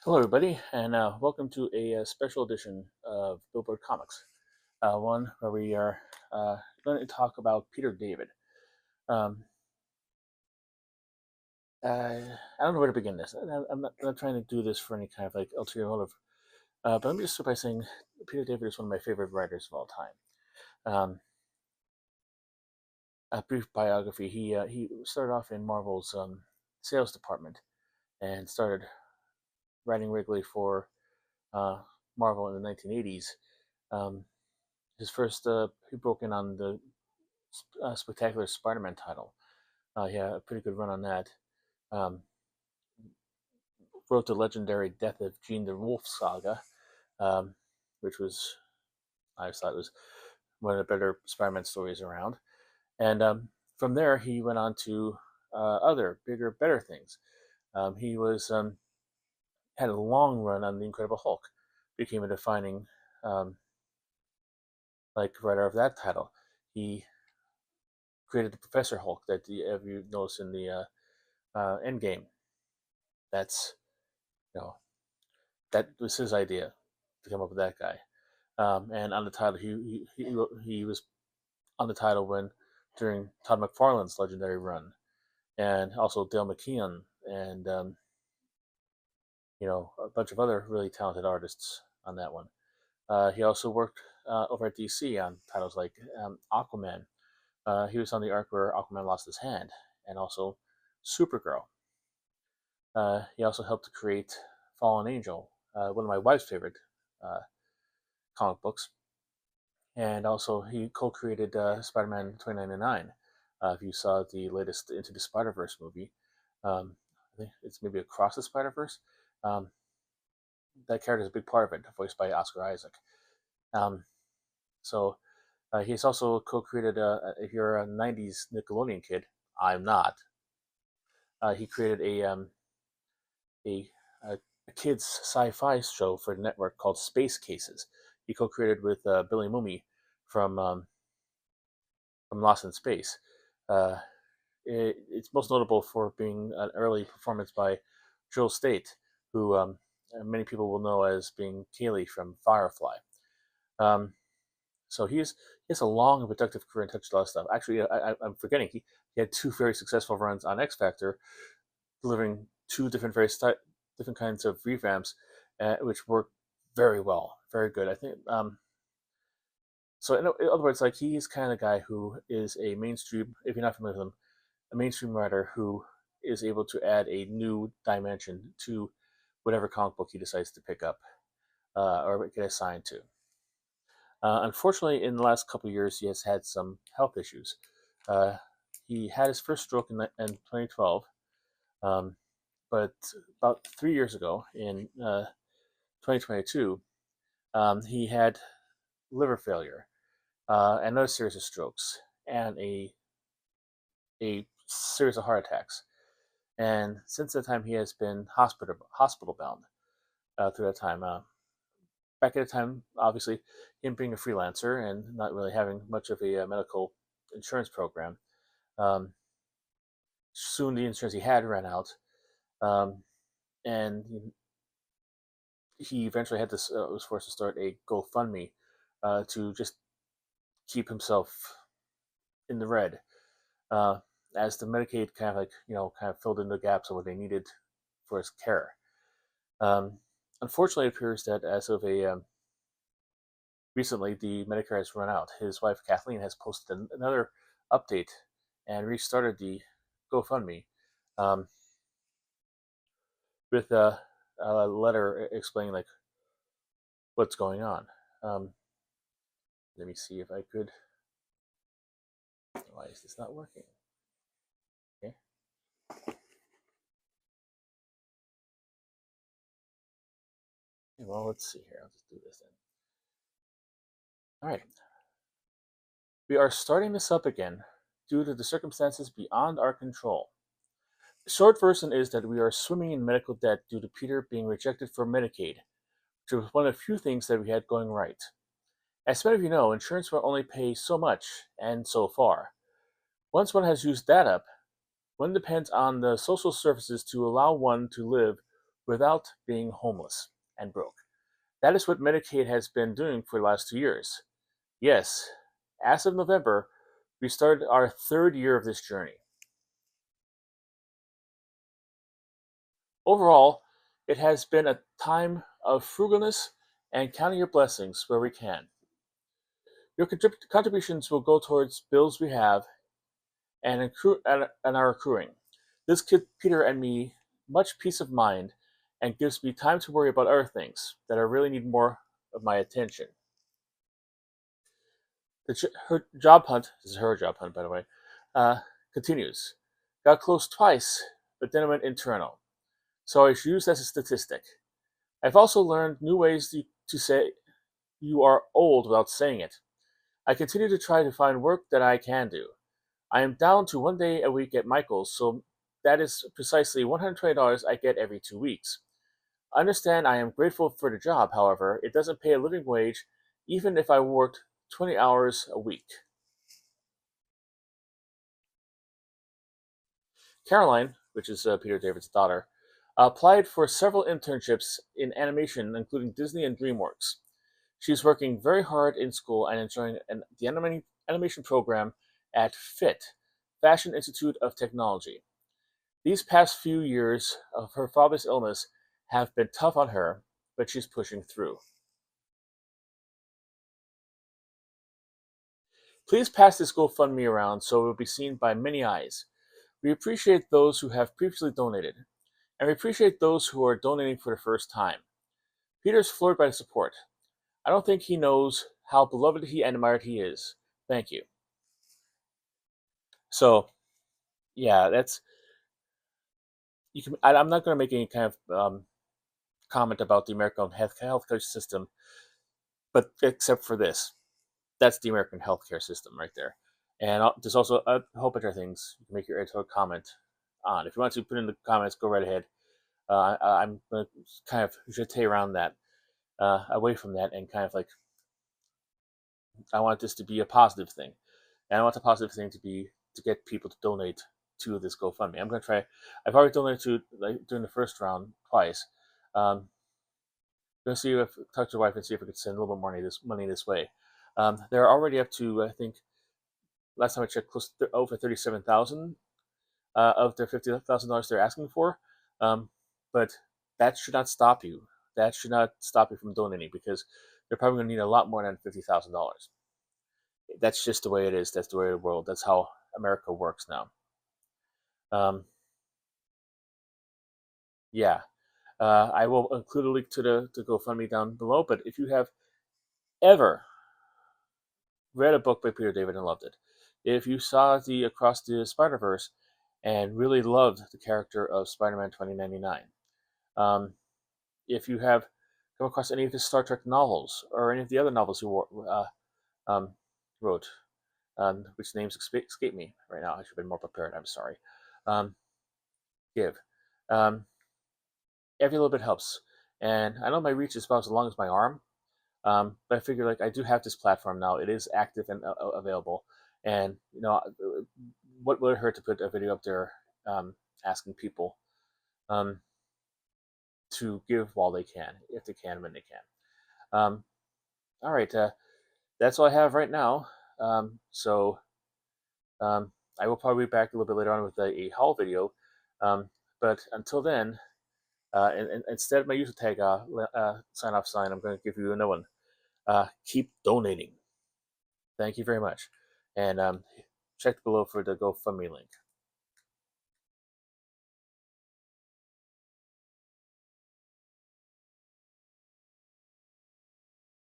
Hello, everybody, and welcome to a special edition of Billboard Comics, one where we are going to talk about Peter David. Um, I don't know where to begin this. I'm not trying to do this for any kind of like ulterior motive, but let me just start by saying Peter David is one of my favorite writers of all time. Um, a brief biography: he started off in Marvel's sales department and started writing regularly for uh, Marvel in the 1980s. Um, his first he broke in on the spectacular Spider-Man title. He had a pretty good run on that. Um, wrote the legendary Death of Jean the Wolf saga, um, which was I thought was one of the better Spider-Man stories around. And from there, he went on to other bigger, better things. He was had a long run on the Incredible Hulk, became a defining writer of that title. He created the Professor Hulk that you notice in the Endgame. That's you know that was his idea to come up with that guy. And on the title, he was on the title when during Todd McFarlane's legendary run, and also Dale McKeon, and a bunch of other really talented artists on that one. He also worked over at DC on titles like Aquaman. He was on the arc where Aquaman lost his hand, and also Supergirl. He also helped to create Fallen Angel, one of my wife's favorite uh, comic books. And also, he co-created Spider-Man 2099. If you saw the latest Into the Spider-Verse movie, I think it's maybe Across the Spider-Verse. Um, that character is a big part of it, voiced by Oscar Isaac. Um, so he's also co-created. If you're a '90s Nickelodeon kid, I'm not. He created a, a kids sci-fi show for the network called Space Cases. He co-created with Billy Mooney from Lost in Space. Uh, it's most notable for being an early performance by Joel State, who many people will know as being Kaylee from Firefly. Um, so he has a long and productive career and touched a lot of stuff. Actually, I'm forgetting he had two very successful runs on X Factor, delivering two different kinds of revamps, which worked very well, very good. I think. So in other words, like he's kind of the guy who is a mainstream. If you're not familiar with him, a mainstream writer who is able to add a new dimension to whatever comic book he decides to pick up or get assigned to. Unfortunately, in the last couple of years, he has had some health issues. Uh, he had his first stroke in 2012, um, but about 3 years ago, in 2022, he had liver failure, another series of strokes, and a series of heart attacks. And since that time, he has been hospital bound through that time. Back at the time, obviously, him being a freelancer and not really having much of a medical insurance program, um, soon the insurance he had ran out, um, and he eventually was forced to start a GoFundMe to just keep himself in the red, uh, as the Medicaid kind of filled in the gaps of what they needed for his care. Um, Unfortunately, it appears that as of a recently, the Medicare has run out. His wife Kathleen has posted another update and restarted the GoFundMe um, with a letter explaining like what's going on. Um, Let me see if I could. Why is this not working? Okay. Well, let's see here. I'll just do this then. All right. We are starting this up again due to the circumstances beyond our control. The short version is that we are swimming in medical debt due to Peter being rejected for Medicaid, which was one of the few things that we had going right. As many of you know, insurance will only pay so much and so far. Once one has used that up, one depends on the social services to allow one to live without being homeless and broke. That is what Medicaid has been doing for the last 2 years. Yes, as of November, we started our third year of this journey. Overall, it has been a time of frugalness and counting your blessings where we can. Your contributions will go towards bills we have and are accruing. This gives Peter and me much peace of mind and gives me time to worry about other things that I really need more of my attention. Her job hunt, this is her job hunt, by the way, continues. Got close twice, but then I went internal. So I was used as a statistic. I've also learned new ways to say you are old without saying it. I continue to try to find work that I can do. I am down to 1 day a week at Michael's, so that is precisely $120 I get every 2 weeks. I understand I am grateful for the job, however, it doesn't pay a living wage even if I worked 20 hours a week. Caroline, which is Peter David's daughter, applied for several internships in animation, including Disney and DreamWorks. She's working very hard in school and enjoying the animation program at FIT, Fashion Institute of Technology. These past few years of her father's illness have been tough on her, but she's pushing through. Please pass this GoFundMe around so it will be seen by many eyes. We appreciate those who have previously donated, and we appreciate those who are donating for the first time. Peter's floored by the support. I don't think he knows how beloved he and admired he is. Thank you. So, yeah, that's you can. I'm not going to make any kind of comment about the American healthcare system, but except for this, that's the American healthcare system right there. And there's also a whole bunch of things you can make your editorial comment on. If you want to put in the comments, go right ahead. I'm going to kind of jeté around that, away from that, and kind of like I want this to be a positive thing, and I want the positive thing to be to get people to donate to this GoFundMe. I'm going to try. I've already donated to during the first round twice. Going to see if talk to the wife and see if we could send a little bit more money this way. They're already up to I think last time I checked, close to over 37,000 of their $50,000 they're asking for. But that should not stop you. That should not stop you from donating because they're probably going to need a lot more than $50,000. That's just the way it is. That's the way of the world. That's how America works now. Um, yeah, I will include a link to the GoFundMe down below. But if you have ever read a book by Peter David and loved it, if you saw the Across the Spider Verse and really loved the character of Spider-Man 2099, if you have come across any of his Star Trek novels or any of the other novels he wrote, which names escape me right now. I should have been more prepared. I'm sorry. Um, give. Um, every little bit helps. And I know my reach is about as long as my arm, but I figure like I do have this platform now. It is active and available. And what would it hurt to put a video up there asking people um, to give while they can, if they can, when they can. All right, that's all I have right now. So I will probably be back a little bit later on with a haul video. But until then, and instead of my user tag sign off sign, I'm going to give you another one. Keep donating. Thank you very much. And check below for the GoFundMe link.